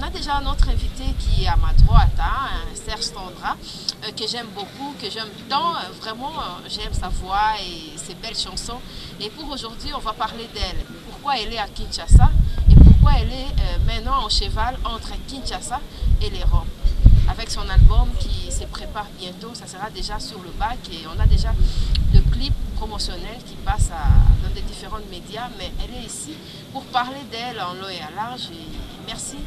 a déjà notre invité qui est à ma droite, hein, Serge Sandra, que j'aime beaucoup, que j'aime tant. Vraiment, j'aime sa voix et ses belles chansons. Et pour aujourd'hui, on va parler d'elle. Pourquoi elle est à Kinshasa et pourquoi elle est maintenant en cheval entre Kinshasa et les Roms. Avec son album qui se prépare bientôt, ça sera déjà sur le bac et on a déjà le clip promotionnel qui passe dans des différents médias, mais elle est ici pour parler d'elle en long et à large. Et merci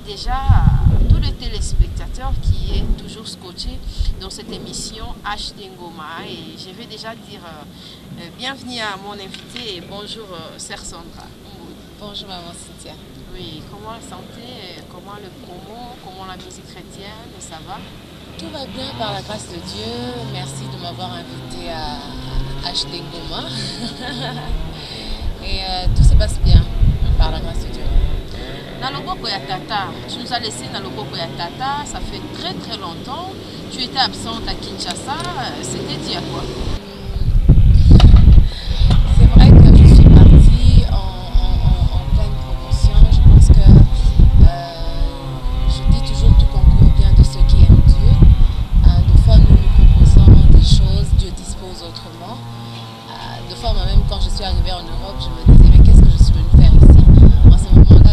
déjà à tous les téléspectateurs qui est toujours scotché dans cette émission HD Ngoma. Et je vais déjà dire bienvenue à mon invité et bonjour Serge Sandra. Bonjour maman Cynthia. Oui, comment la santé, comment le promo, comment la musique chrétienne, ça va? Tout va bien par la grâce de Dieu. Merci de m'avoir invité à HD Ngoma. Et tout se passe bien par la grâce de Dieu. Naloboko ya Tata, tu nous as laissé Naloboko ya Tata, ça fait très longtemps. Tu étais absente à Kinshasa, c'était dit à quoi? C'est vrai que je suis partie en pleine promotion. Je pense que je dis toujours tout concourt bien de ceux qui aiment Dieu. Des fois nous nous proposons des choses, Dieu dispose autrement. Des fois moi-même quand je suis arrivée en Europe, je me disais mais qu'est-ce que je suis venue faire ici? En ce moment-là,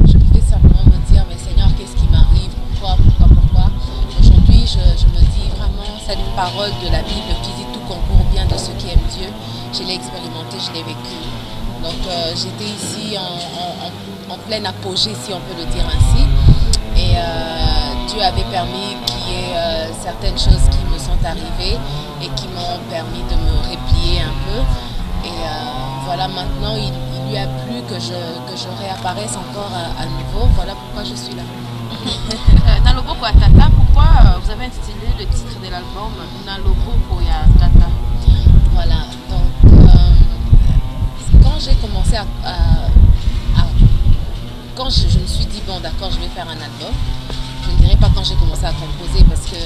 je pouvais simplement me dire mais Seigneur, qu'est-ce qui m'arrive? Pourquoi? Aujourd'hui, je me dis vraiment cette parole de la Bible qui dit tout concourt bien de ceux qui aiment Dieu. Je l'ai expérimenté, je l'ai vécu. Donc j'étais ici en pleine apogée, si on peut le dire ainsi. Et Dieu avait permis qu'il y ait certaines choses qui me sont arrivées et qui m'ont permis de me replier un peu. Et voilà, maintenant il lui a plu que je réapparaisse encore à nouveau. Voilà pourquoi je suis là. Naloboko ya Tata, pourquoi vous avez intitulé le titre de l'album Naloboko ya Tata? Voilà, donc quand j'ai commencé quand je me suis dit bon d'accord, je vais faire un album, je ne dirais pas quand j'ai commencé à composer parce que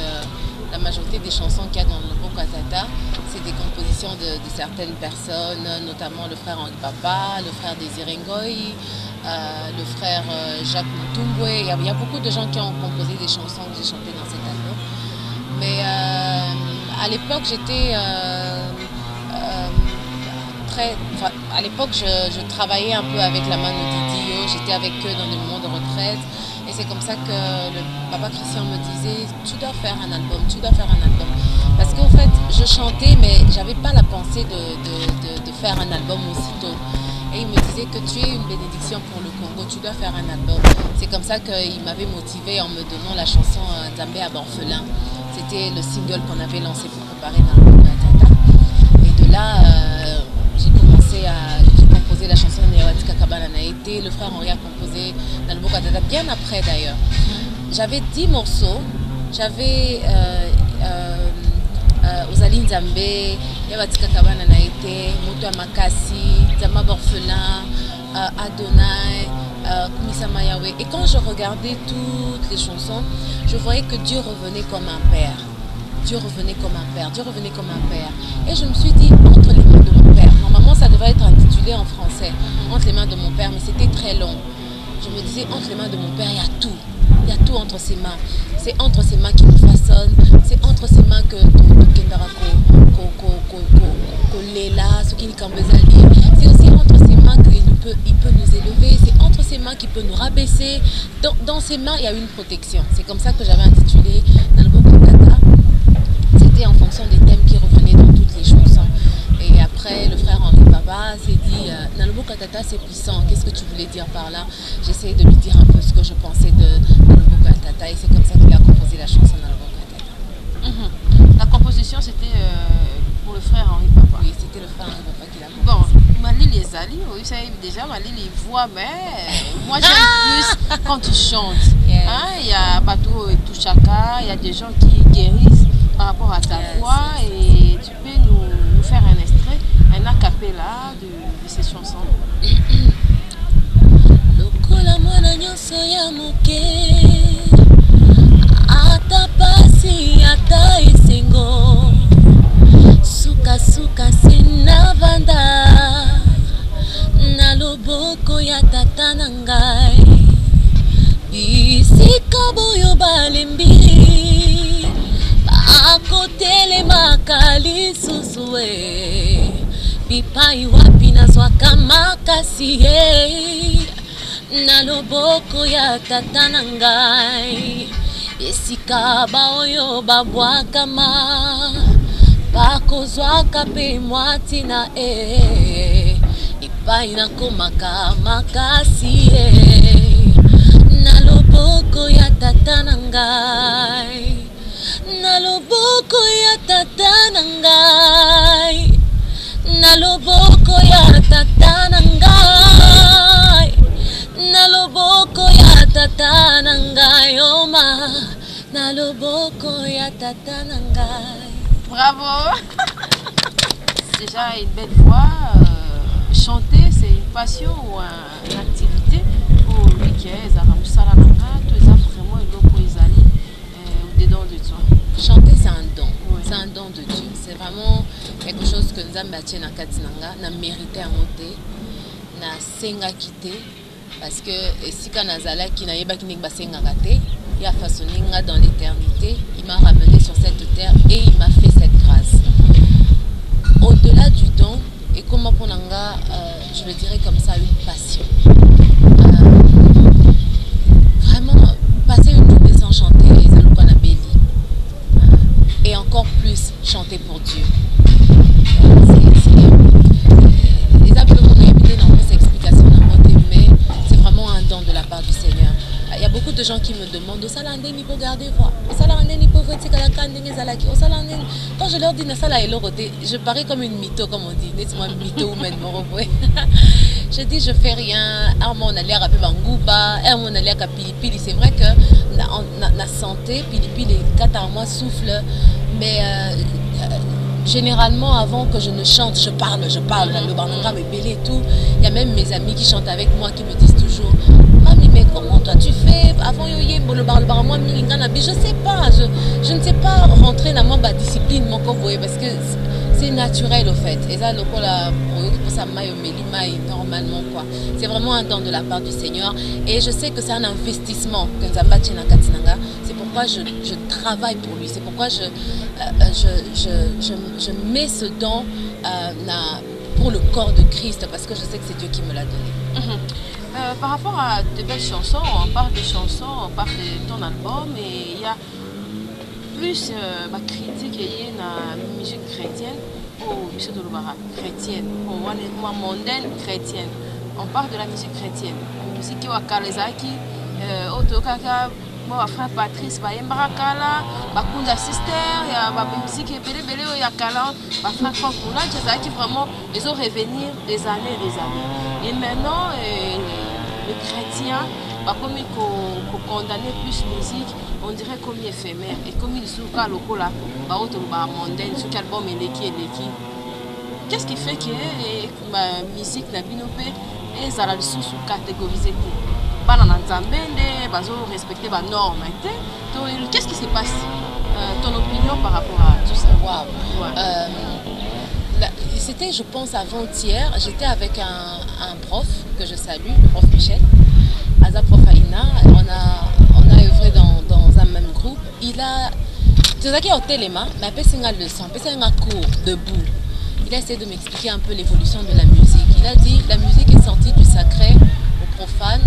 la majorité des chansons qu'il y a dans Naloboko ya Tata, c'est des compositions de certaines personnes, notamment le frère Henri Papa, le frère Désiré Ngoï, le frère Jacques Moutumbwe. Il y a beaucoup de gens qui ont composé des chansons que j'ai chantées dans cet album. Mais à l'époque, j'étais à l'époque, je travaillais un peu avec la Mano Didio, j'étais avec eux dans des moments de retraite. Et c'est comme ça que le papa Christian me disait tu dois faire un album, tu dois faire un album. Parce qu'en fait, je chantais, mais j'avais pas la pensée de faire un album aussitôt. Et il me disait que tu es une bénédiction pour le Congo, tu dois faire un album. C'est comme ça qu'il m'avait motivé en me donnant la chanson Zambé à Orphelin. C'était le single qu'on avait lancé pour préparer Naloboko ya Tata. Et de là, j'ai composé la chanson Newatika Kabana Naïté. Le frère Henri a composé Naloboko ya Tata bien après d'ailleurs. J'avais 10 morceaux. J'avais Ozali Nzambe, Newatika Kabana Naïté, Moto Makasi, Zama Orphelin, Adonai, Kumisama Yahweh. Et quand je regardais toutes les chansons, je voyais que Dieu revenait comme un père. Dieu revenait comme un père, Dieu revenait comme un père. Et je me suis dit, entre les mains de mon père. Normalement, ça devrait être intitulé en français, entre les mains de mon père, mais c'était très long. Je me disais, entre les mains de mon père, il y a tout. Il y a tout entre ses mains. C'est entre ses mains qu'il nous façonne. C'est entre ses mains que c'est aussi entre ses mains qu'il peut nous élever. C'est entre ses mains qu'il peut nous rabaisser. Dans ses mains, il y a une protection. C'est comme ça que j'avais intitulé Naloboko ya Tata. C'était en fonction des thèmes qui revenaient dans toutes les chansons. Et après, le frère Henri Papa s'est dit Naloboko ya Tata, c'est puissant. Qu'est-ce que tu voulais dire par là? J'essayais de lui dire un peu ce que je pensais de Naloboko ya Tata. Et c'est comme ça qu'il a composé la chanson Naloboko ya Tata. La composition, c'était pour le frère Henri Papa. Oui, c'était le frère Henri Papa qui l'a composé. Bon, Malili et Zali, oui, vous savez déjà, Malili voit, mais moi j'aime plus quand tu chantes. Yeah. Hein, il y a Bato et Touchaka, il y a des gens qui guérissent par rapport à ta voix et tu peux nous faire un extrait, un a cappella de ces chansons. Lokola mwana nyonso ya moke ata pasi ata esengo suka suka sinavanda na loboko ya tata na ngai bipai wapi nazwaka makasi na loboko ya tata na ngai esika baoyo babwakama bakozwaka pe mwatina ipai nakomaka makasi na loboko ya tata na ngai na loboko ya tata na ngai na loboko ya tata na ngai na loboko ya tata na ngai oma na loboko ya tata na ngai. Bravo. Déjà une belle voix. Chanter c'est une passion ou une activité pour lui qui est Zaramusala Nanga, tout ça vraiment une loco izali au-dedans de toi. Chanter c'est un don, c'est un don de Dieu. C'est vraiment quelque chose que nous avons bâti dans Katinanga, n'a mérité à monter, n'a senga quitté. Parce que si Kanazala qui n'a pas qui basenga raté, il a façonné dans l'éternité, il m'a ramené sur cette terre et il m'a fait cette grâce. Au-delà du don, et comment pour Nanga, je le dirais comme ça, une passion. Vraiment, passer une journée sans chanter, et encore plus chanter pour Dieu. De la part du Seigneur. Il y a beaucoup de gens qui me demandent pour garder voix. Quand je leur dis je parais comme une mytho, comme on dit. Je dis je fais rien. C'est vrai que la santé, pilipili, 4 mois souffle, mais généralement, avant que je ne chante, je parle, le barnanga me bélé et tout. Il y a même mes amis qui chantent avec moi qui me disent toujours Mami, mais comment toi tu fais avant le bar moi je sais pas, je ne sais pas rentrer dans ma discipline mon corps parce que c'est naturel au fait. Et ça pour ça normalement quoi. C'est vraiment un don de la part du Seigneur et je sais que c'est un investissement que c'est pourquoi je travaille pour lui, c'est pourquoi je mets ce don pour le corps de Christ parce que je sais que c'est Dieu qui me l'a donné. Par rapport à de belles chansons, on parle de chansons, on parle de ton album et il y a plus ma critique et la musique chrétienne ou chrétienne, ou mondaine chrétienne. On parle de la musique chrétienne, la musique qui est Kalezaki, Otokaka, frère Patrice, Bayembarakala, Bakunda Sister, il y a la musique qui est belle, il y a Kala, frère Franck Moula, qui vraiment, ils ont revenir des années et des années. Et maintenant, les chrétiens, comme ils condamnent plus la musique, on dirait comme éphémère. Et comme ils sont là, mondaine, sur album Eleki. Qu'est-ce qui fait que la musique n'a pas été sous catégorisée? Respecter les normes. Qu'est-ce qui se passe? Ton opinion par rapport à tout ça? Wow. Ouais. C'était, je pense, avant-hier, j'étais avec un prof que je salue, le prof Michel, Aza Prof Aina. On a œuvré dans un même groupe. Il a. C'est ça qui est au téléma, mais après c'est une leçon, après c'est un cours debout. Il a essayé de m'expliquer un peu l'évolution de la musique. Il a dit la musique est sortie du sacré au profane,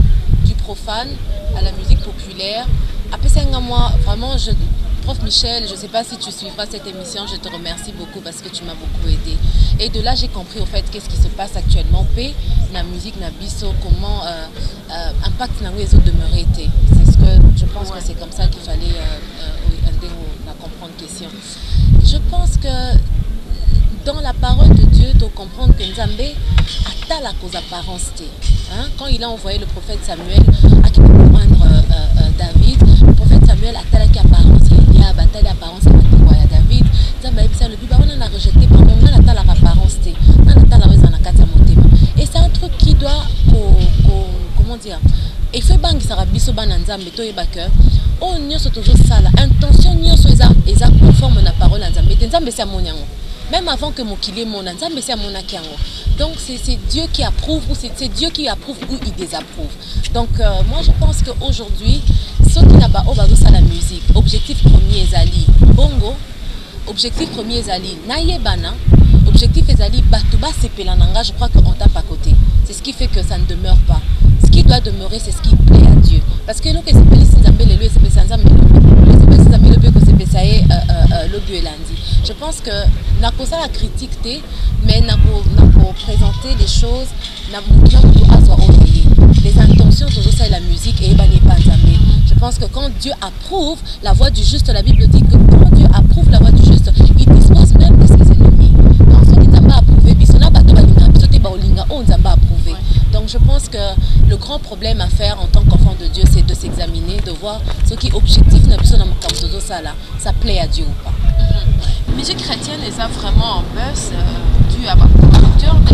du profane à la musique populaire. Après c'est un mois, vraiment, Prof Michel, je ne sais pas si tu suivras cette émission, je te remercie beaucoup parce que tu m'as beaucoup aidé. Et de là, j'ai compris au fait qu'est-ce qui se passe actuellement. La musique, la biso, comment impact dans les autres demeurer. C'est ce que je pense que c'est comme ça qu'il fallait comprendre question. Je pense que dans la parole de Dieu, tu comprends que Nzambé a la cause apparence. Quand il a envoyé le prophète Samuel à qui comprendre David, le prophète Samuel a la apparence. Il y a bataille apparence à David. Le Bible on a rejeté par nous, on a la apparence. Et c'est un truc qui doit, comment dire, il faut que ça soit Nzambé, to yebaka. Oh, nous sommes toujours ça. Intention, nous sommes conforme à la parole Nzambé. Nzambé c'est mon yango. Même avant que mon kilé mon Nzambé c'est mon akiango. Donc c'est Dieu qui approuve ou c'est Dieu qui approuve ou il désapprouve. Donc moi je pense qu'aujourd'hui, ceux qui n'ont pas la musique, objectif premier est Ali. Bongo, objectif premier est Ali. Naïe bana, l'objectif est d'aller Batouba Sepelananga, je crois qu'on tape à côté. C'est ce qui fait que ça ne demeure pas. Ce qui doit demeurer, c'est ce qui plaît à Dieu. Parce que nous, que c'est je pense que n'a pas ça la critique, mais n'a pas présenter les choses, les intentions de ça et la musique et je pense que quand Dieu approuve la voix du juste, la Bible dit que quand Dieu approuve la voix du juste, il dispose même de ses ennemis. Donc je pense que le grand problème à faire en tant qu'enfant de Dieu, c'est de s'examiner, de voir ce qui est objectif, ça plaît à Dieu ou pas. La musique chrétienne est vraiment en buzz dû à ma producteur de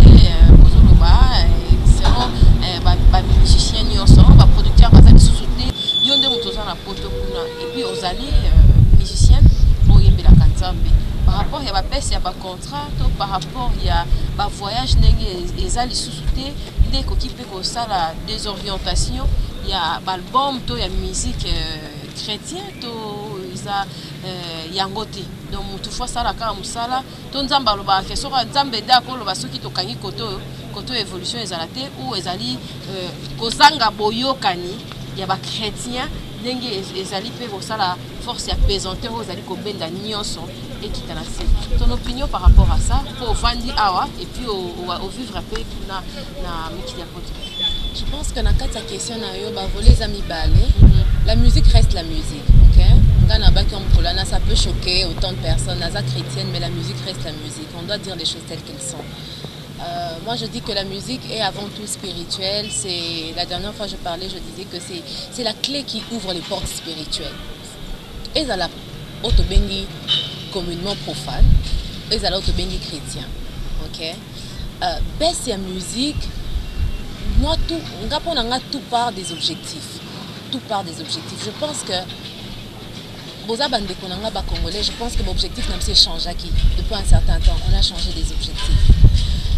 musiciens nyonso, producteur bazali soutenir yonde mutoza na poto kuna et puis aux alliés musiciennes pour yembela kanzambe par rapport il y a ba pèse il y a ba contrat par rapport il y a ba voyage ndenge ezali soutenir dès ko kipe ko sala désorientation il y a ba album to ya musique chrétien to isa yangote donc mutu fois sala ka musala to nzamba lo ba ke soka nzambe da ko lo ba soki to kangi koto koto évolution ezalate ou ezali kozanga boyokani ya ba chrétien ndenge ezali pe kosala force ya pesanteur ezali kobenda nyonso ekita na se. Ton opinion par rapport à ça pour vandi awa et puis au vivre un peu na mikili ya poto? Je pense que dans cette question les amis balé, la musique reste la musique, ok? Ça peut choquer autant de personnes, naza chrétienne, mais la musique reste la musique. On doit dire les choses telles qu'elles sont. Moi je dis que la musique est avant tout spirituelle. La dernière fois je parlais, je disais que c'est la clé qui ouvre les portes spirituelles. Et ça la autobengi communément profane, et ça la autobengi chrétien, ok? Baisse la musique, moi tout part des objectifs. Tout part des objectifs. Je pense que Congolais, je pense que l'objectif n'a pas changé depuis un certain temps. On a changé des objectifs.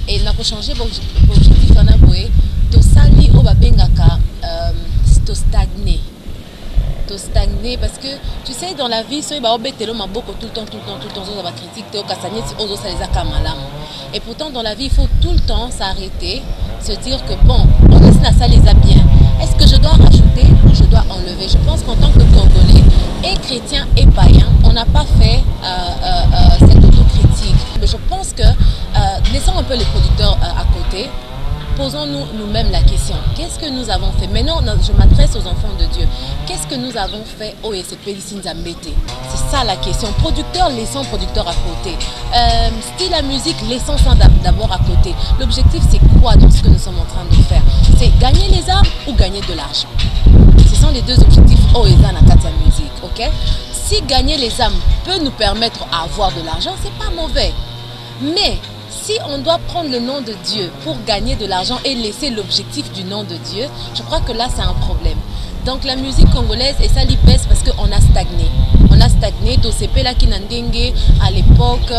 Et on a changé l'objectif, on a boé, to sali o babengaka, to stagner. To stagner parce que tu sais dans la vie, ça va obéter le maboko tout le temps, ça va critiquer, et pourtant dans la vie, il faut tout le temps s'arrêter, se dire que bon, on laisse la salle les a bien. Est-ce que je dois rajouter ou je dois enlever? Je pense qu'en tant que Congolais, et chrétien et païen, on n'a pas fait cette autocritique. Mais je pense que, laissons un peu les producteurs à côté, posons-nous nous-mêmes la question. Qu'est-ce que nous avons fait? Maintenant, je m'adresse aux enfants de Dieu. Qu'est-ce que nous avons fait? Oh, et c'est Pélicine Zambété. C'est ça la question. Producteur, laissons producteur à côté. Style la musique, laissons ça d'abord à côté. L'objectif, c'est quoi dans ce que nous sommes en train de faire? C'est gagner les âmes ou gagner de l'argent? Ce sont les deux objectifs. Oh, et ça, la musique, ok? Si gagner les âmes peut nous permettre d'avoir de l'argent, c'est pas mauvais. Mais si on doit prendre le nom de Dieu pour gagner de l'argent et laisser l'objectif du nom de Dieu, je crois que là c'est un problème. Donc la musique congolaise, et ça l'ipèse parce qu'on a stagné. On a stagné, là qui n'andenge à l'époque,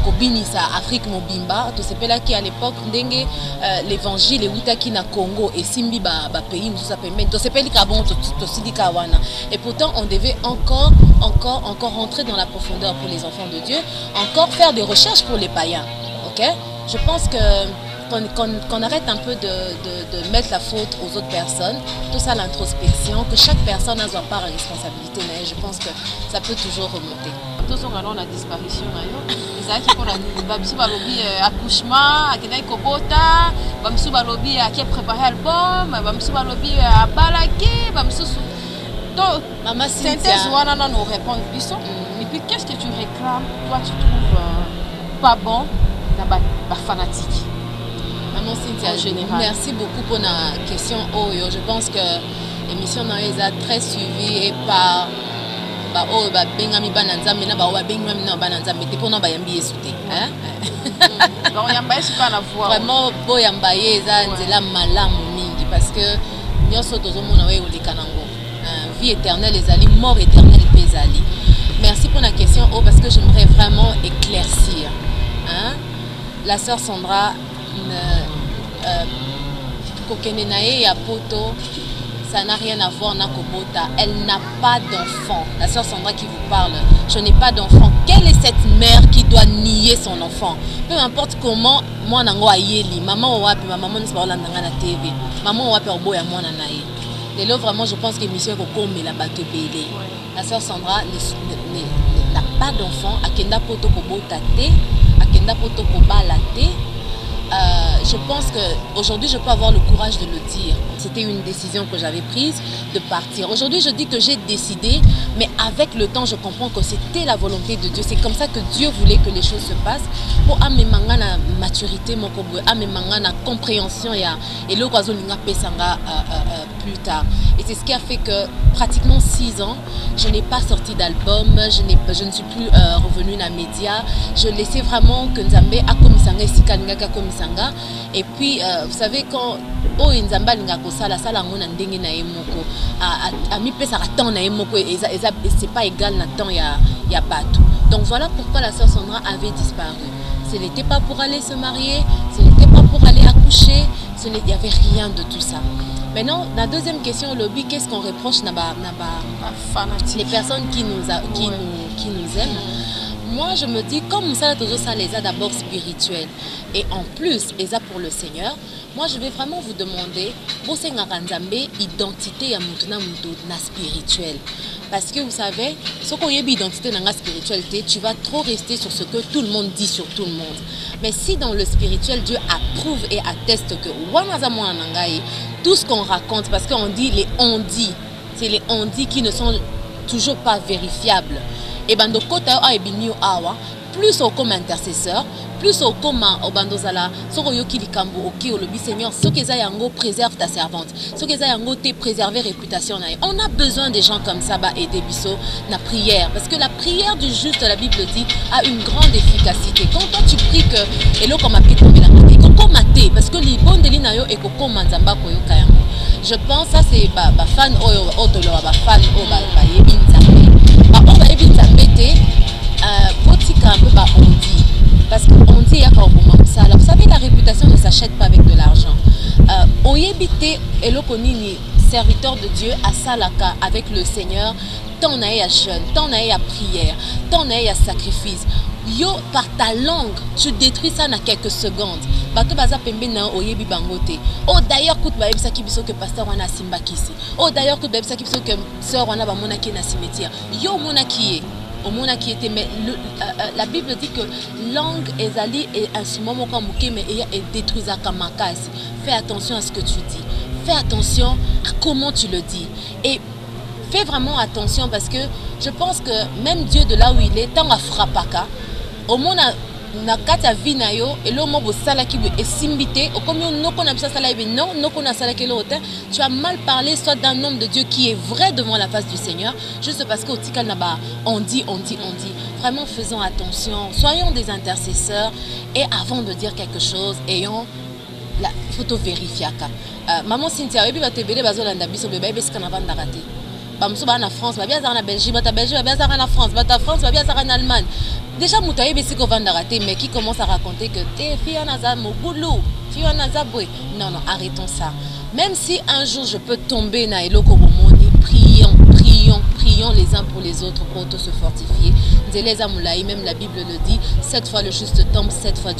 Kobinisa Afrique Mobimba, là qui à l'époque n'andenge l'évangile et Witaki na Congo et Simbi ba pays nous ça permet. Et pourtant on devait encore rentrer dans la profondeur pour les enfants de Dieu, encore faire des recherches pour les païens. Ok? Je pense que qu'on arrête un peu de mettre la faute aux autres personnes, tout ça l'introspection, que chaque personne a sa part de responsabilité, mais je pense que ça peut toujours remonter. Tous on a la disparition accouchement, kobota, bamsu balobi qui préparé album, bamsu balobi à balaké, bamsu Maman Cynthia nous répondre et puis qu'est-ce que tu réclames, toi tu trouves pas bon dans la fanatique? Maman Cynthia, merci beaucoup pour la question. Je pense que l'émission est très suivie et par Bengami Bananza, mais na Bengami Bananza, mais pour nous Bayambi sauté. Donc Yambaye c'est pas la voix. Vraiment Boyambaye ça nzela malamu mingi parce que nyonso tozomona we olikanango. Vie éternelle les ali, mort éternelle les ali. Merci pour la question parce que j'aimerais vraiment éclaircir. La sœur Sandra Kokenenae ya poto ça n'a rien à voir avec Kobota. Elle n'a pas d'enfant. La sœur Sandra qui vous parle, je n'ai pas d'enfant. Quelle est cette mère qui doit nier son enfant? Peu importe comment, moi, nango ayeli, maman wapi, ma maman n'est pas là na TV, maman wapi oboya moi nanaye. Et là, vraiment, je pense que monsieur Koko me la batte belé. La sœur Sandra n'a pas d'enfant. Akenda poto Kobota te, akenda poto Kobala te. Je pense qu'aujourd'hui, je peux avoir le courage de le dire. C'était une décision que j'avais prise de partir. Aujourd'hui, je dis que j'ai décidé, mais avec le temps, je comprends que c'était la volonté de Dieu. C'est comme ça que Dieu voulait que les choses se passent. Pour amener la maturité, amener la compréhension et le plus tard. Et c'est ce qui a fait que pratiquement 6 ans, je n'ai pas sorti d'album, je ne suis plus revenue dans les médias. Je laissais vraiment que Nzambe a komisanga ici kaningaka komisanga. Et puis vous savez quand Nzambe alinga kosala sala ngona ndenge na yemoko a mi pesa temps na yemoko c'est pas égal na temps ya bateau. Donc voilà pourquoi la sœur Sandra avait disparu. Ce n'était pas pour aller se marier, ce n'était pas pour aller accoucher, il n'y avait rien de tout ça. Maintenant, la deuxième question, au lobby, qu'est-ce qu'on reproche les personnes qui nous aiment? Moi, je me dis, comme ça, les a d'abord spirituels et en plus, les a pour le Seigneur, moi, je vais vraiment vous demander, identité à na spirituel. Parce que vous savez, ce qu'on y a identité dans la spiritualité, tu vas trop rester sur ce que tout le monde dit sur tout le monde. Mais si dans le spirituel, Dieu approuve et atteste que tout ce qu'on raconte, parce qu'on dit les on-dit, c'est les on-dit qui ne sont toujours pas vérifiables. Et ben, plus au comme intercesseur, plus au comme au bandozala, Seigneur, ce que Zayango préserve ta servante, ce que Zayango te préserve réputation. On a besoin des gens comme ça, et des bisous, la prière, parce que la prière du juste, la Bible dit, a une grande efficacité. Quand toi tu pries que, et là comme parce que les bons délits nayo et koko manzamba koyo kayango. Je pense ça c'est fan otolo fan yebi nzambe. On va yebi nzambe te botika un peu on dit parce qu'on dit ya ka oboma ça. Alors vous savez la réputation ne s'achète pas avec de l'argent. On yebite elokonini serviteur de Dieu à salaka avec le Seigneur, tant na ya jeûne, tant na ya prière, tant na ya sacrifice. Yo, par ta langue, tu détruis ça dans quelques secondes. Bato baza pembe na oyebi bangote. Oh d'ailleurs, kout ba yebisa ki biso que pasteur wana simba kisi. Oh d'ailleurs, kout ba yebisa ki biso que sœur wana ba mona ki na cimetière. Yo mona ki au mona qui était mais la Bible dit que langue ezali et instrument moko muke mais et détruisa kamakasi. Fais attention à ce que tu dis. Fais attention à comment tu le dis. Et fais vraiment attention parce que je pense que même Dieu de là où il est, tant à frappaka, au monde na kata vie na yo et lo mo bo sala ki e simbité au comme no ko na bisa sala e non no ko na sala ke lo hotin, tu as mal parlé soit d'un homme de Dieu qui est vrai devant la face du Seigneur juste parce qu'au tikal na ba on dit vraiment faisons attention, soyons des intercesseurs et avant de dire quelque chose ayons la photo vérifiaka. Maman Cynthia ebi ba tebele bazolanda biso beba ebe ska na vanda raté. Bamso ba na France, ba bien za na Belgique, ba Belgique, ba bien za na France, ba ta France, ba bien za en Allemagne. Déjà Moutaï besi ko vanda raté mais qui commence à raconter que t'es fille en azam au boulot, fille en azaboué. Non, arrêtons ça. Même si un jour je peux tomber na eloko bomoni, prions les uns pour les autres pour se fortifier. Même la Bible le dit, 7 fois le juste tombe, 7 fois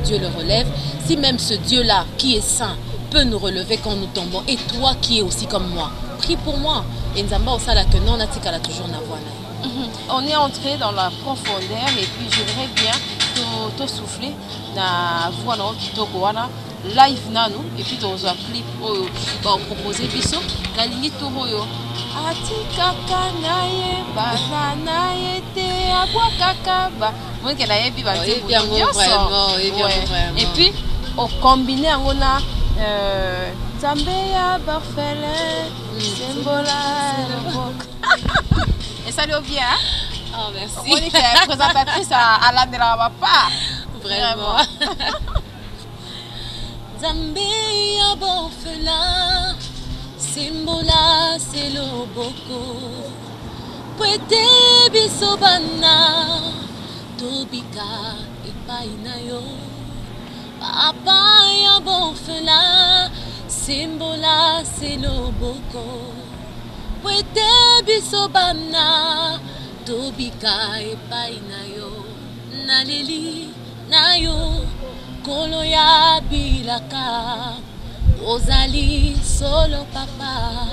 Dieu le relève. Si même ce Dieu-là qui est saint peut nous relever quand nous tombons, et toi qui es aussi comme moi, prie pour moi. Et Nzamba osala que non natikala toujours na voix. On est entré dans la profondeur et puis j'aimerais bien te souffler na voix na kitoko wana live nanu et puis dans un clip proposer biso la ligne toroyo atikaka naye bana yete abwa kakaba moi que na yebi ba te et puis on combiner en na Zambia barfelin sembola et ça lui bien. Oh, merci. On est présentatrice à la de la papa. Vraiment. Zambia borfelin, Simbola c'est le boko. Pwete bisobana, Tobika et Painayo. Papa ya borfelin, Simbola seloboko Wete biso bana Tobika epai na yo Naleli na yo Kolo ya bilaka Ozali solo papa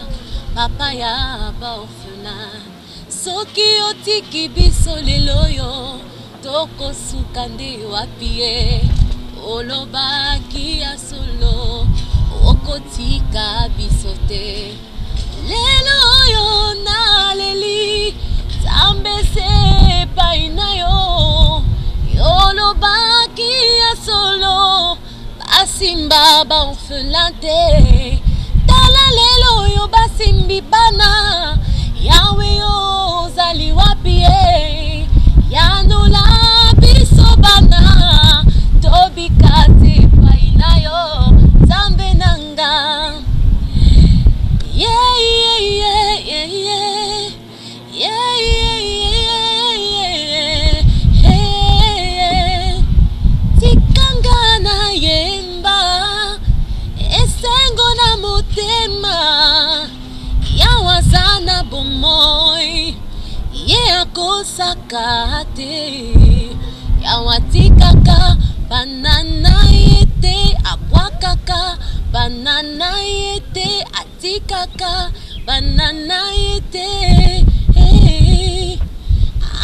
Papa ya ba orphelin Soki otiki biso lelo yo Toko sukande wapie Olobaki ya solo Okotika bisote Lelo yo na leli Zambese paina yo Olobaki ya solo Basimba ba orphelin Tala lelo yo basimbi bana Yawe yo zali wapie Yanula biso bana Tobikate paina yo Zambe nanga Yeah, yeah, yeah, yeah, yeah Yeah, yeah, yeah, yeah, yeah Tikanga na yemba Esengo na motema Yawazana bomoy Akosaka te Yawatikaka banana yete abwakaka banana yete atikaka banana yete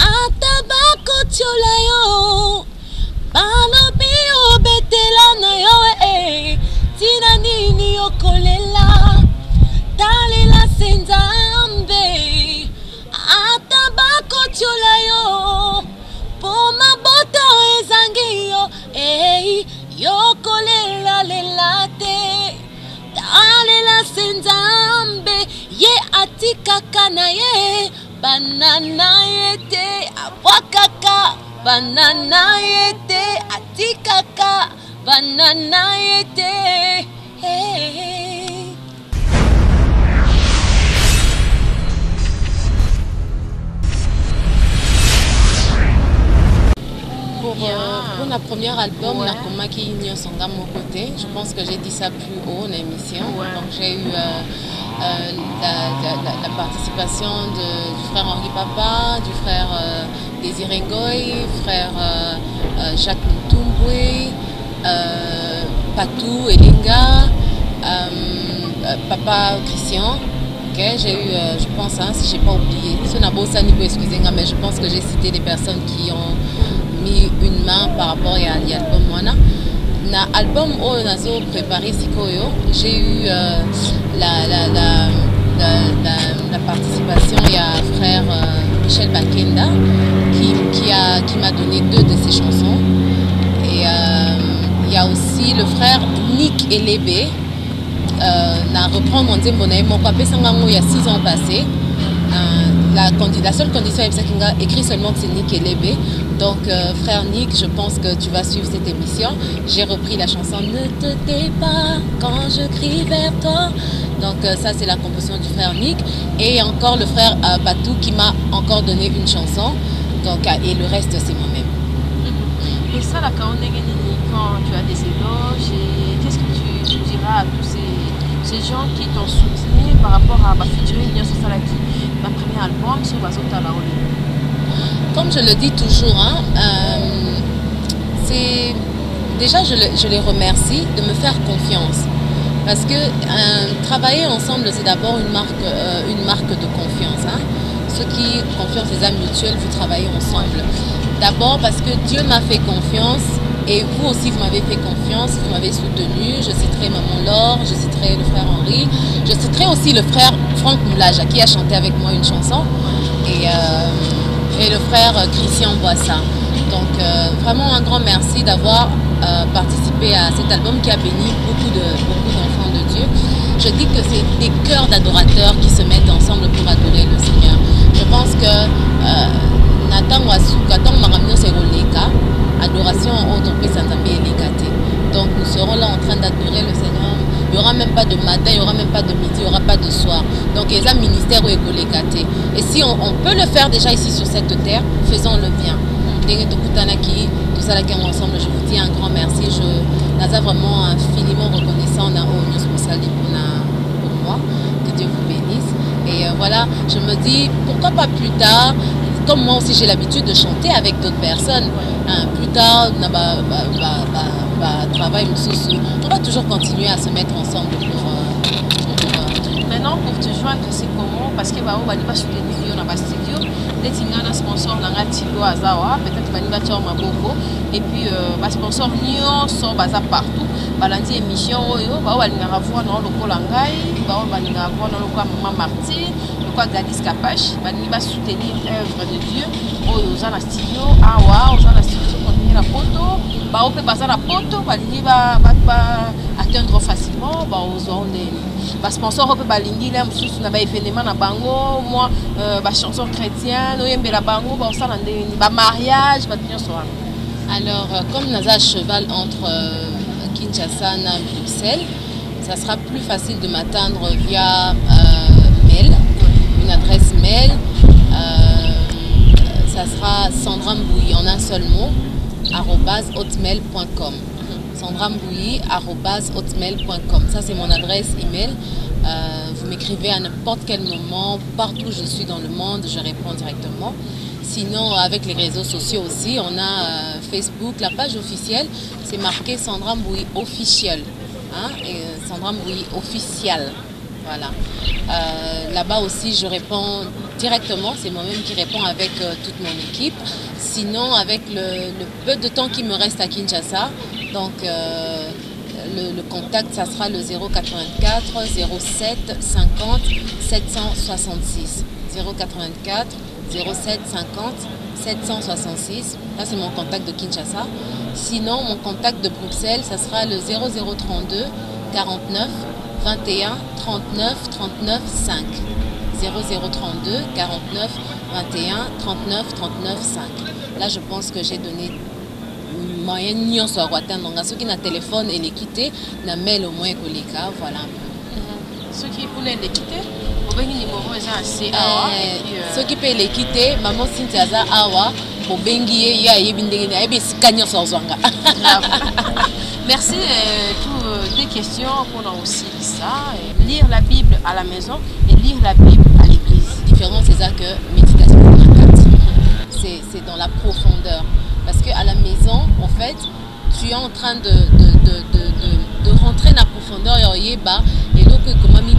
atabako tiola yo balobi obetela na yo tina nini okolela talela senzambe atabako tiola yo poma bota ezangi yo yo kolela lelate talela senzambe ye atikaka na ye banana yete abwakaka banana yete atikaka banana yete Pour la première album, Nakoma qui ignore son gamme au côté, je pense que j'ai dit ça plus haut dans l'émission. Donc j'ai eu la participation du frère Henri Papa, du frère Désiré Ngoy, frère Jacques Ntumbwe, Patou Elinga, Papa Christian. Okay, j'ai eu, je pense, si j'ai pas oublié, excusez-moi, mais je pense que j'ai cité des personnes qui ont mis une main par rapport à l'album Moana. Na album où on a préparé Sikoyo, j'ai eu la participation, il y a frère Michel Bakenda qui m'a donné 2 de ses chansons. Et il y a aussi le frère Nick Elebe. Na reprendre mon démoné, mon papa il y a 6 ans passé. La seule condition est qu'il a écrit seulement que c'est Nick Elebe. Donc frère Nick, je pense que tu vas suivre cette émission. J'ai repris la chanson Ne te tais pas quand je crie vers toi. Donc ça c'est la composition du frère Nick. Et encore le frère Patou qui m'a encore donné une chanson. Donc, et le reste c'est moi-même. Et ça là, quand tu as des éloges, qu'est-ce que tu diras à tous ces gens qui t'ont soutenu par rapport à ma future union sur ma premier album sur Bazota Laoli? Comme je le dis toujours, c'est déjà je les remercie de me faire confiance parce que travailler ensemble c'est d'abord une marque de confiance. Ceux qui confiance les âmes mutuelles, vous travaillez ensemble. D'abord parce que Dieu m'a fait confiance et vous aussi vous m'avez fait confiance, vous m'avez soutenu. Je citerai Maman Laure, je citerai le frère Henri, je citerai aussi le frère Franck Moulaja qui a chanté avec moi une chanson et le frère Christian Boissa. Donc vraiment un grand merci d'avoir participé à cet album qui a béni beaucoup d'enfants de Dieu. Je dis que c'est des cœurs d'adorateurs qui se mettent ensemble pour adorer le Seigneur. Je pense que Nathan Wasuka, tant Maramino Seroleka, adoration au Tompé Santambe et Lekate. Donc nous serons là en train d'adorer le Seigneur. Il n'y aura même pas de matin, il n'y aura même pas de midi, il n'y aura pas de soir. Donc il y a un ministère où Lekate. Et si on peut le faire déjà ici sur cette terre, faisons-le bien. Tout ça là qui est ensemble, je vous dis un grand merci. Je suis vraiment infiniment reconnaissant. Bosali pour moi. Que Dieu vous bénisse. Et voilà, je me dis, pourquoi pas plus tard, comme moi aussi j'ai l'habitude de chanter avec d'autres personnes, plus tard, travail, on va toujours continuer à se mettre ensemble Maintenant, pour te joindre, c'est comment? Parce que on va soutenir dans le studio. Dès qu'il y a un sponsor, on a Tilo Azawa, peut-être qu'on va faire Maboko. Et puis, les sponsors sont partout. Balandi émission, on va voir dans le Kolangai, on va voir dans le Maman Martin, le Gladys Kapache, on va soutenir l'œuvre de Dieu. On va dans le studio, on va dans le studio, on va la photo, on peut passer la photo, on va atteindre facilement, les sponsors on peut balingi là mususu na ba événement na bango moi ba chanson chrétienne oyembela bango ba osala ba mariage ba nyonso wana. Alors comme naza cheval entre Kinshasa et Bruxelles, ça sera plus facile de m'atteindre via mail, une adresse mail. Ça sera sandramboui en un seul mot @hotmail.com. sandramboui@hotmail.com. Ça c'est mon adresse email. Vous m'écrivez à n'importe quel moment, partout où je suis dans le monde, je réponds directement. Sinon, avec les réseaux sociaux aussi, on a Facebook, la page officielle, c'est marqué Sandra Mbouy officiel. Sandra Mbouy officiel. Voilà. Là-bas aussi, je réponds directement. C'est moi-même qui réponds avec toute mon équipe. Sinon, avec le peu de temps qui me reste à Kinshasa, donc le contact, ça sera le 084 07 50 766. 084 07 50 766. Là, c'est mon contact de Kinshasa. Sinon, mon contact de Bruxelles, ça sera le 0032 49 21 39 39 5. 0032 49 21 39 39 5. Là, je pense que j'ai donné moyen de se atteindre. Donc, ceux qui ont un téléphone et l'équité, na mail au moins colléga, voilà. Ceux qui voulaient l'équité, ceux qui peuvent l'équité, maman Cynthia Awa, pour bengier ya yebindenge na ebe sikanyo sozwanga. Merci. Toutes des questions qu'on a aussi ça. Lire la Bible à la maison et lire la Bible à l'église. La différence c'est ça que méditation c'est dans la profondeur. Parce qu'à la maison, en fait, tu es en train de rentrer dans la profondeur et donc comment ils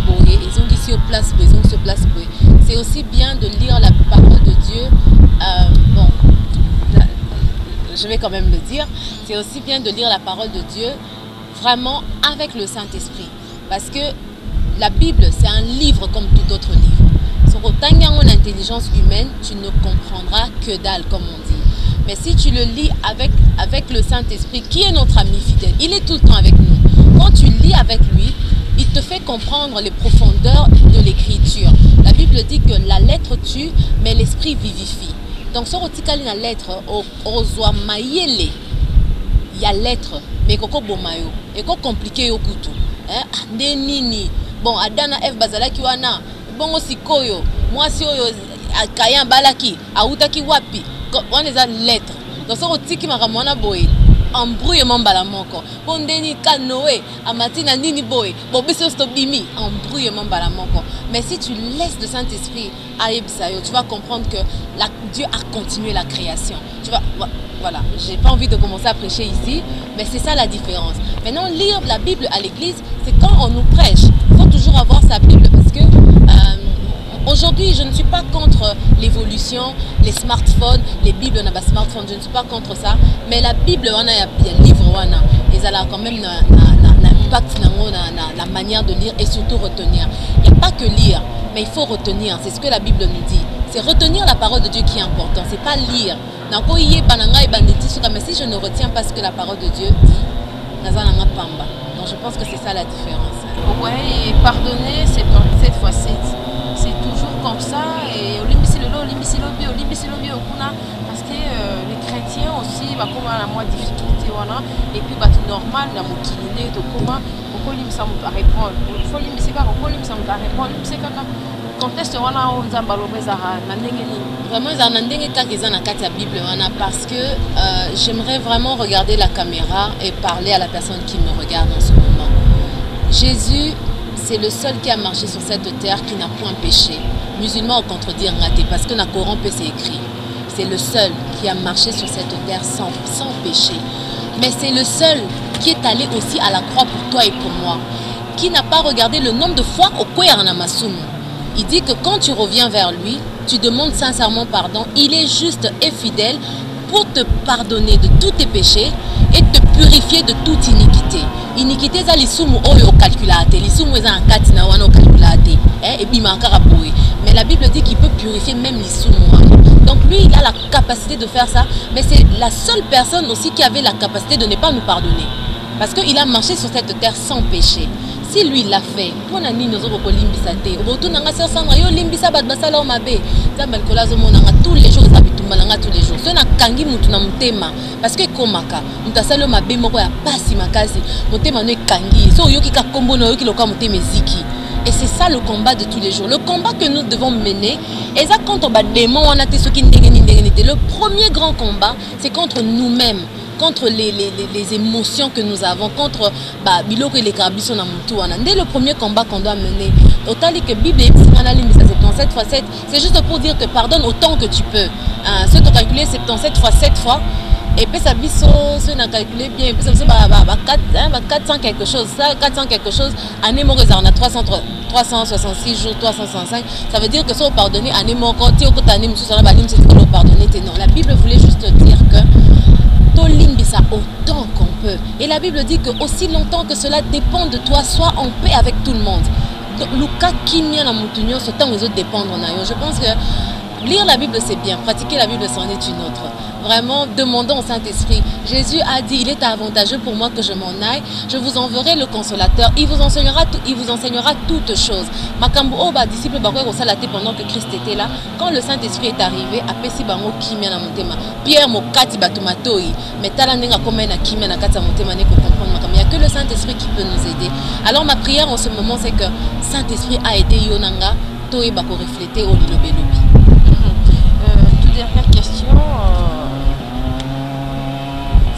ont ici au place, ils ont se place. C'est aussi bien de lire la parole de Dieu. Bon, je vais quand même le dire. C'est aussi bien de lire la parole de Dieu vraiment avec le Saint-Esprit. Parce que la Bible, c'est un livre comme tout autre livre. Sur autant qu'il y a une intelligence humaine, tu ne comprendras que dalle, comme on dit. Mais si tu le lis avec le Saint-Esprit, qui est notre ami fidèle, il est tout le temps avec nous. Quand tu lis avec lui, il te fait comprendre les profondeurs de l'écriture. La Bible dit que la lettre tue, mais l'esprit vivifie. Donc, sur la lettre, il y a lettre, mais koko bomayo, et koko compliqué au couteau. Nini, bon, Adana F bazalaki wana, bon aussi koyo, moi si oyo akayan balaki, autaki wapi. On les a lettres. Donc, si tu as boy, embrouillement balamoko. Pondeni kanoé, amatina nini boy, bobiso stobimi, embrouillement balamoko. Mais si tu laisses le Saint-Esprit à Ebisayo, tu vas comprendre que Dieu a continué la création. Tu vas, voilà, j'ai pas envie de commencer à prêcher ici, mais c'est ça la différence. Maintenant, lire la Bible à l'église, c'est quand on nous prêche. Il faut toujours avoir sa Bible parce que aujourd'hui, je ne suis pas contre l'évolution, les smartphones, les Bibles, on a des smartphones, je ne suis pas contre ça. Mais la Bible, on a un livre, ils ont quand même un impact dans la manière de lire et surtout retenir. Il n'y a pas que lire, mais il faut retenir. C'est ce que la Bible nous dit. C'est retenir la parole de Dieu qui est important. C'est pas lire. Mais si je ne retiens pas ce que la parole de Dieu dit, donc je pense que c'est ça la différence. Oui, et pardonner, cette fois-ci. C'est toujours comme ça et parce que les chrétiens aussi va comme à la moins difficulté et puis bah normal na mokiline to comment okolim ça me répondre il faut limiter pas okolim ça me répondre c'est kaka contexte wana on nzamba lobezara na ndenge nini vraiment za na ndenge kaka na kati ya Bible wana parce que j'aimerais vraiment regarder la caméra et parler à la personne qui me regarde en ce moment. Jésus, c'est le seul qui a marché sur cette terre qui n'a point péché. Musulmans ont contredit raté parce que dans le Coran c'est écrit. C'est le seul qui a marché sur cette terre sans péché. Mais c'est le seul qui est allé aussi à la croix pour toi et pour moi. Qui n'a pas regardé le nombre de fois au Koyaranamasum. Il dit que quand tu reviens vers lui, tu demandes sincèrement pardon. Il est juste et fidèle pour te pardonner de tous tes péchés et te purifier de toute iniquité. Iniquité, c'est l'isumu oyo calculate. L'isumu est un katina wano calculate. Et puis mankaraboui. Mais la Bible dit qu'il peut purifier même l'isumu. Donc lui, il a la capacité de faire ça. Mais c'est la seule personne aussi qui avait la capacité de ne pas nous pardonner. Parce qu'il a marché sur cette terre sans péché. Si lui l'a fait, pour nous nous avons limbisa te. Autour nanga sœur Sandra yo limbisa bad basala o mabe. Zambal kolazo monanga tous les jours zabitumbalanga tous les jours. So na kangi mutu na mutema parce que komaka mutasalo mabe moko ya pasi makasi. Mutema no kangi. So yoki ka kombo no yoki loka mutema ziki. Et c'est ça le combat de tous les jours. Le combat que nous devons mener, et ça quand on bat démon on a ce qui le premier grand combat, c'est contre nous-mêmes. Contre les émotions que nous avons, contre biloko et les carabisons na mutu. Dès le premier combat qu'on doit mener, autant que Bible et 77 fois 7, c'est juste pour dire que pardonne autant que tu peux. Si tu calcules 77 fois 7 fois, et puis ça biso, si on a calculé bien, et puis ça 400 quelque chose, ça 400 quelque chose, année moko on a 366 jours, 365, ça veut dire que si on pardonne année moko, ti okota année musu ça va balim c'est que pardonner, non. La Bible voulait juste dire que limbisa autant qu'on peut. Et la Bible dit que aussi longtemps que cela dépend de toi, sois en paix avec tout le monde. Luka kimia na mutunyo, ce temps les autres dépendent. Je pense que lire la Bible c'est bien, pratiquer la Bible c'en est une autre. Vraiment, demandons au Saint-Esprit. Jésus a dit, il est avantageux pour moi que je m'en aille. Je vous enverrai le consolateur. Il vous enseignera toutes choses. Makambo oba disciple bakwe ko salate pendant que Christ était là. Quand le Saint-Esprit est arrivé, apesi bango kimia na motema. Pierre mokati batumatoi, mais talandenga comme na kimia na kata motema ne ko comprendre makambo. Il n'y a que le Saint-Esprit qui peut nous aider. Alors ma prière en ce moment c'est que Saint-Esprit a été yonanga toi bako refléter au lilobelobi. Toute dernière question.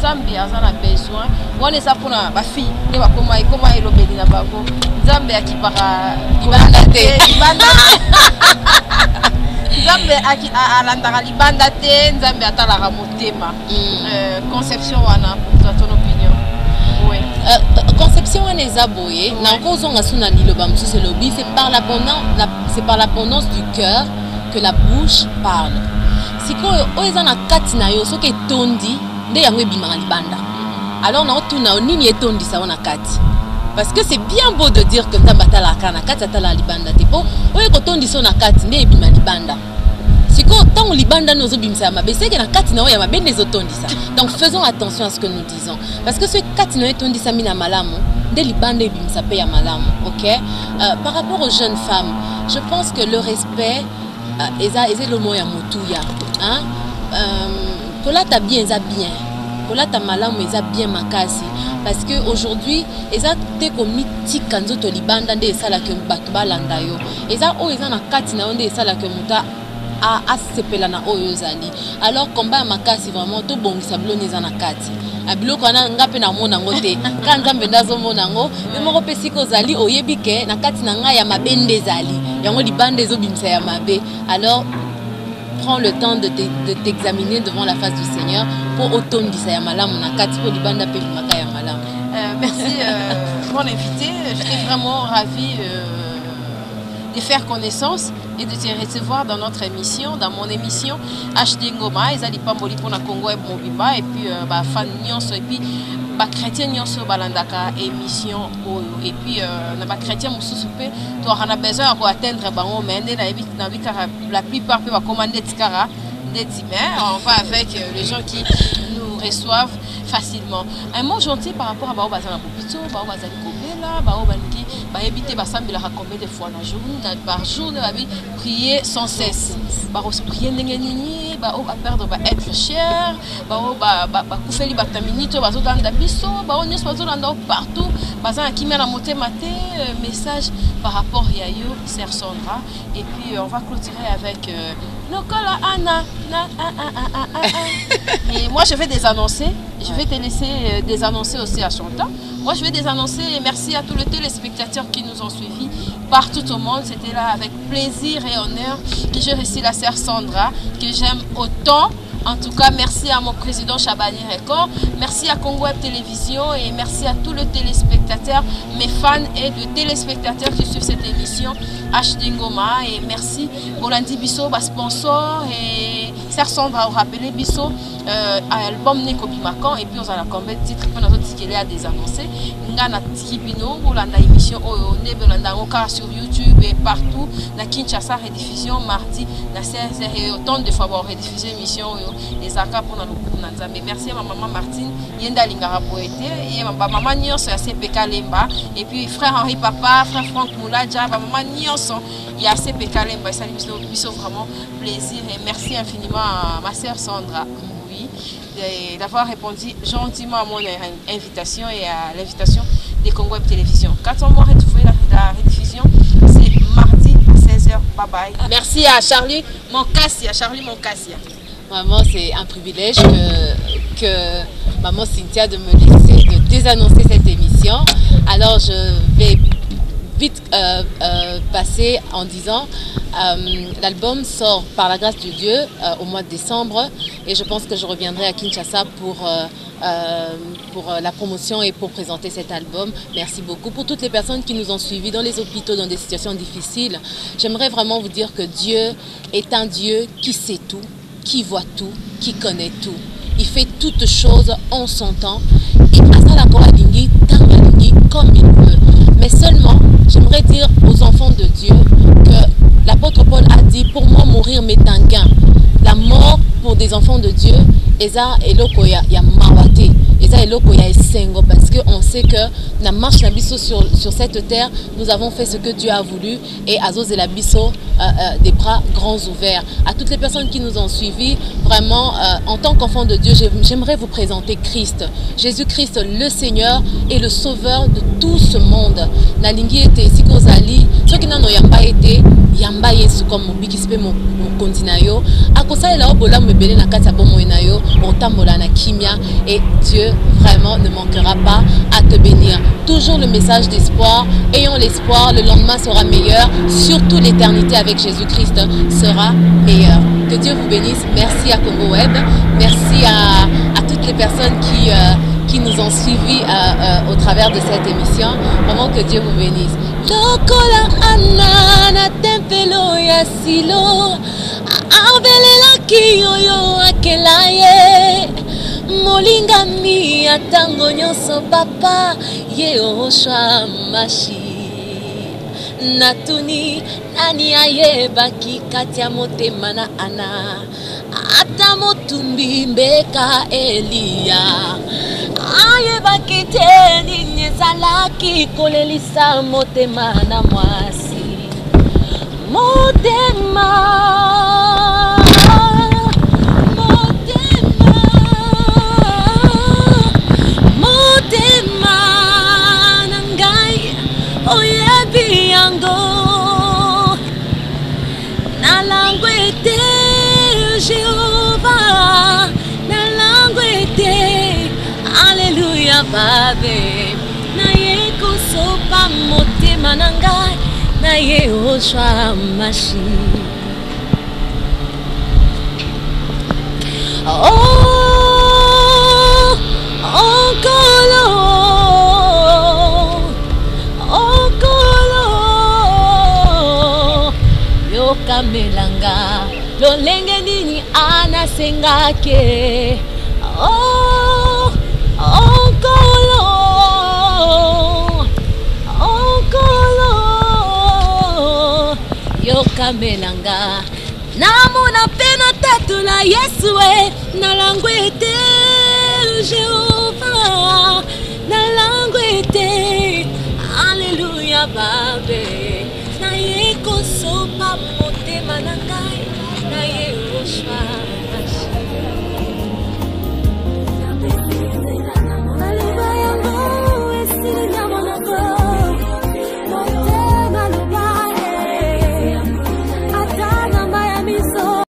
Zambi azana besoin wana ça pour na ba fille ne ba koma elobeli na bango Zambi akipaka libanda te libanda Zambi alandaka libanda te Zambi atalaka motema conception wana pour ton opinion. Oui. Conception wana ezaboye na kozonga suna liloba msusu lobi c'est par l'abondance du cœur que la bouche parle. Siko oeza na kati na yo soki tondi alors on nini etondisa wana kati parce que c'est bien beau de dire que nzambe la kana kati atala libanda te po oyo kotondisa na kati nde ebima libanda siko tant libanda nozo bimisa mabe c'est que na kati na oya mabe nezotondisa. Donc faisons attention à ce que nous disons parce que ce kati na etondisa mina malamu nde libanda ebimisa pe ya malamu. OK, par rapport aux jeunes femmes, je pense que le respect eza le mot ya motuya hein. Kolata bien, eza bien. Kolata malamu, eza bien makasi. Parce que aujourd'hui, eza te komi tika nzoto libanda nde esala ke bato balanda yo. Eza o eza na kati na nde esala ke muta a sepela na oyo zali. Alors combat makasi vraiment to bongisa biloko eza na kati. Abiloko na ngape na mona ngote. Ka nzambe ndazo mona ngo, me moko pesi ko zali oyebike na kati na nga ya mabende zali. Yango libanda ezo bimisa ya mabe. Alors prends le temps de t'examiner devant la face du Seigneur pour automne ya malam na kati pour libanda pe maka ya malam. Merci mon invité, j'étais vraiment ravie de faire connaissance et de te recevoir dans notre émission, dans mon émission HD Ngoma, ezali pamboli pona Congo et Mobimba et puis fan nyonso et puis ba chrétien nyonso balandaka émission et puis na ba chrétien mususu pe to on a besoin de atteindre bango mais na la plupart peut ba commander tikara ndeti mais on va avec les gens qui nous reçoivent facilement. Un mot gentil par rapport à bao bazana popito, bao bazali kobela, bao balingi ba éviter ba sambela combien de fois par jour de la vie prier sans cesse. Ba prier ndengenini, ba o perdre ba être cher, ba o ba kufeli ba taminito ba zolanda biso, ba o nyos ba zolanda partout, bazana kimia na motema te message par rapport à yo sœur Sandra et puis on va clôturer avec Lokola Anna. Et moi je vais désannoncer. Je vais te laisser désannoncer aussi à Chantal. Moi, je vais désannoncer et merci à tous les téléspectateurs qui nous ont suivis partout au monde. C'était là avec plaisir et honneur que j'ai reçu la sœur Sandra, que j'aime autant. En tout cas, merci à mon président Chabani Record, merci à Congo Web Télévision et merci à tous les téléspectateurs, mes fans et de téléspectateurs qui suivent cette émission HD Ngoma. Et merci pour l'Andi Bisso, sponsor et Sœur Sandra, rappelez Bisso, album Neko Bimakan. Et puis on a combien de titres pour nous autres qui a des annoncés. Ngana Tikibino, on a émission sur YouTube et partout. Na Kinshasa, rediffusion mardi, na 16h et autant de fois on rediffusion émission. Les accords pour nous. Merci à ma maman Martine, Yenda Lingara Poete, et ma maman Nyonso, CPK Lemba, et puis frère Henri Papa, frère Franck Mouladja, ma maman Nyonso, il y a CPK Lemba, ça lui fait vraiment plaisir et merci infiniment à ma sœur Sandra, oui, d'avoir répondu gentiment à mon invitation et à l'invitation des Congo Web Télévision. Quand on va retrouver la rediffusion, c'est mardi à 16h. Bye bye. Merci à Charlie Moncassia. Vraiment, c'est un privilège que maman Cynthia de me laisser de désannoncer cette émission. Alors, je vais vite passer en disant l'album sort par la grâce de Dieu au mois de décembre et je pense que je reviendrai à Kinshasa pour la promotion et pour présenter cet album. Merci beaucoup pour toutes les personnes qui nous ont suivis dans les hôpitaux, dans des situations difficiles. J'aimerais vraiment vous dire que Dieu est un Dieu qui sait tout, qui voit tout, qui connaît tout. Il fait toutes choses en son temps. Et comme il peut. Mais seulement, j'aimerais dire aux enfants de Dieu que l'apôtre Paul a dit, pour moi mourir m'est un gain. La mort pour des enfants de Dieu, eza eloko ya mawate, eza eloko ya esengo, parce que on sait que na marche na biso sur cette terre, nous avons fait ce que Dieu a voulu et azos et la biso des bras grands ouverts. À toutes les personnes qui nous ont suivis, vraiment en tant qu'enfant de Dieu, j'aimerais vous présenter Christ, Jésus-Christ, le Seigneur et le Sauveur de tout ce monde. Na lingi était sikozali, ceux qui n'en ont pas été, yamba yesu comme bikispe mon continayo, akosa ela obola mebele na kati ya bomo enayo, otambola na kimia et Dieu vraiment ne manquera pas à te bénir. Toujours le message d'espoir, ayons l'espoir, le lendemain sera meilleur, surtout l'éternité avec Jésus-Christ sera meilleure. Que Dieu vous bénisse. Merci à Congo Web, merci à toutes les personnes qui nous ont suivis au travers de cette émission. Vraiment que Dieu vous bénisse. Lokola anana tempelo ya silo abelela kiyoyo akelaye molingami atango nyonso papa ye osha mashi natuni nani ayebaki kati ya motema na ana ata motumbi mbeka Eliya ayebaki te nini ezalaki kolelisa motema na mwasi motema na ngai oyebi yango nalangwete Jehova nalangwete Alléluia babe na ye kosopa motema na ngai na ye osha mashi Kamelanga lolenge nini anasengake onkolo yo kamelanga namona pena tatu la Yesu nalangwete Jehova nalangwete Alléluia babe na ye kosopa motema na ngai na ye osha